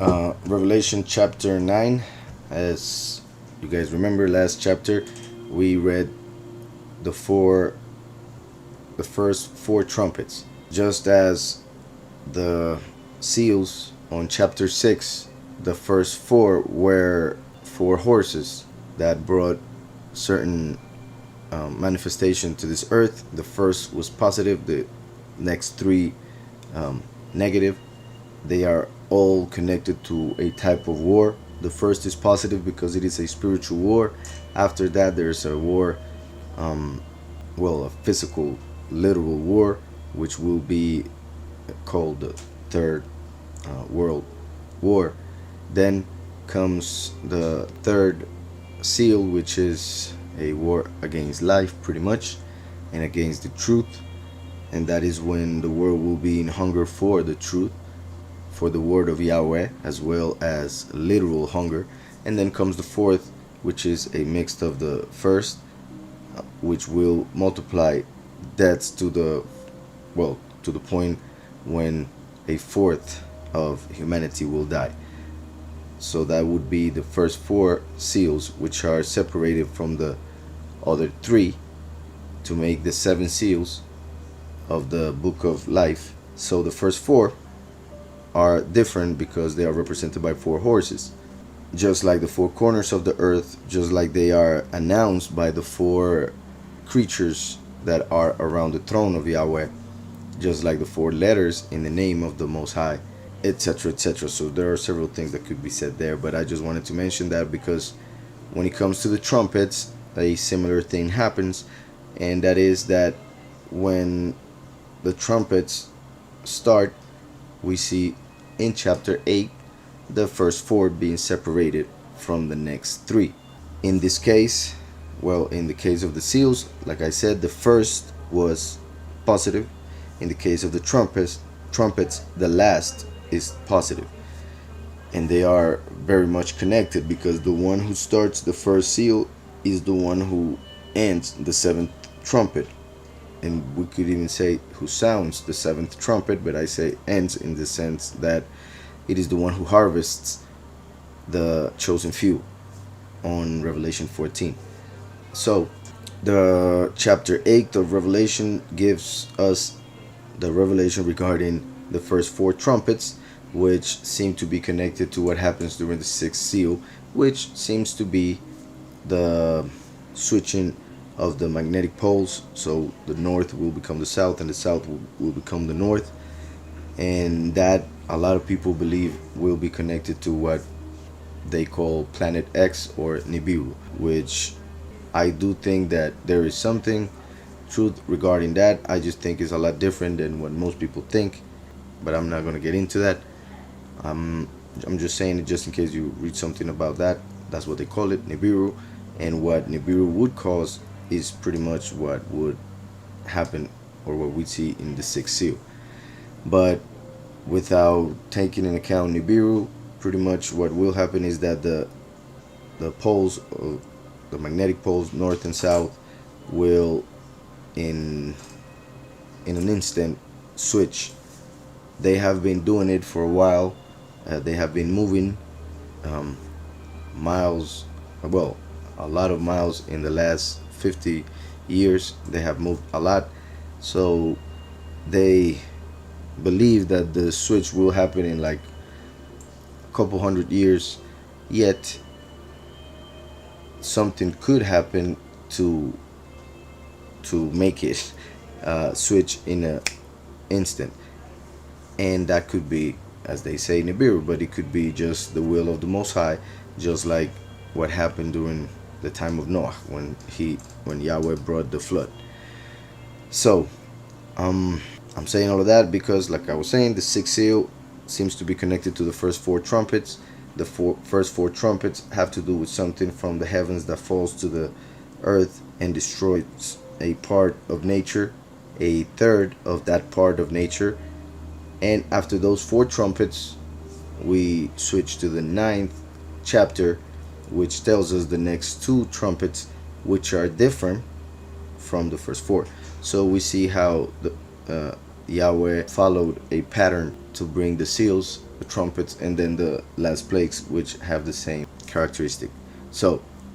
Revelation chapter 9. As you guys remember, last chapter we read the first four trumpets. Just as the seals on chapter 6, the first four were four horses that brought certain manifestation to this earth. The first was positive, the next three negative. They are all connected to a type of war. The first is positive because it is a spiritual war. After that, there's a war, a physical, literal war, which will be called the Third World War. Then comes the third seal, which is a war against life, pretty much, and against the truth. And that is when the world will be in hunger for the truth, for the word of Yahweh, as well as literal hunger. And then comes the fourth, which is a mix of the first, which will multiply deaths to the point when a fourth of humanity will die. So that would be the first four seals, which are separated from the other three to make the seven seals of the book of life. So the first four are different because they are represented by four horses, just like the four corners of the earth, just like they are announced by the four creatures that are around the throne of Yahweh, just like the four letters in the name of the Most High, etc., etc. So there are several things that could be said there, but I just wanted to mention that because when it comes to the trumpets, a similar thing happens, and that is that when the trumpets start, we see in chapter 8 the first four being separated from the next three. In this case, in the case of the seals, like I said, the first was positive. In the case of the trumpets, the last is positive. And they are very much connected because the one who starts the first seal is the one who ends the seventh trumpet. And we could even say who sounds the seventh trumpet, but I say ends in the sense that it is the one who harvests the chosen few on Revelation 14. So the chapter 8 of Revelation gives us the revelation regarding the first four trumpets, which seem to be connected to what happens during the sixth seal, which seems to be the switching of the magnetic poles. So the north will become the south and the south will become the north, and that a lot of people believe will be connected to what they call planet X or Nibiru, which I do think that there is something truth regarding that. I just think it's a lot different than what most people think, but I'm not going to get into that. I'm just saying it just in case you read something about that. That's what they call it, Nibiru. And what Nibiru would cause is pretty much what would happen or what we see in the sixth seal. But without taking into account Nibiru, pretty much what will happen is that the poles, the magnetic poles, north and south, will in an instant switch. They have been doing it for a while. They have been moving miles, a lot of miles in the last 50 years. They have moved a lot. So they believe that the switch will happen in like a couple hundred years, yet something could happen to make it switch in an instant. And that could be, as they say, Nibiru, but it could be just the will of the Most High, just like what happened during the time of Noah when Yahweh brought the flood. So I'm saying all of that because, like I was saying, the sixth seal seems to be connected to the first four trumpets. The first four trumpets have to do with something from the heavens that falls to the earth and destroys a part of nature, a third of that part of nature. And after those four trumpets, we switch to the ninth chapter, which tells us the next two trumpets, which are different from the first four. So we see how the Yahweh followed a pattern to bring the seals. the trumpets, and then the last plagues, which have the same characteristic. So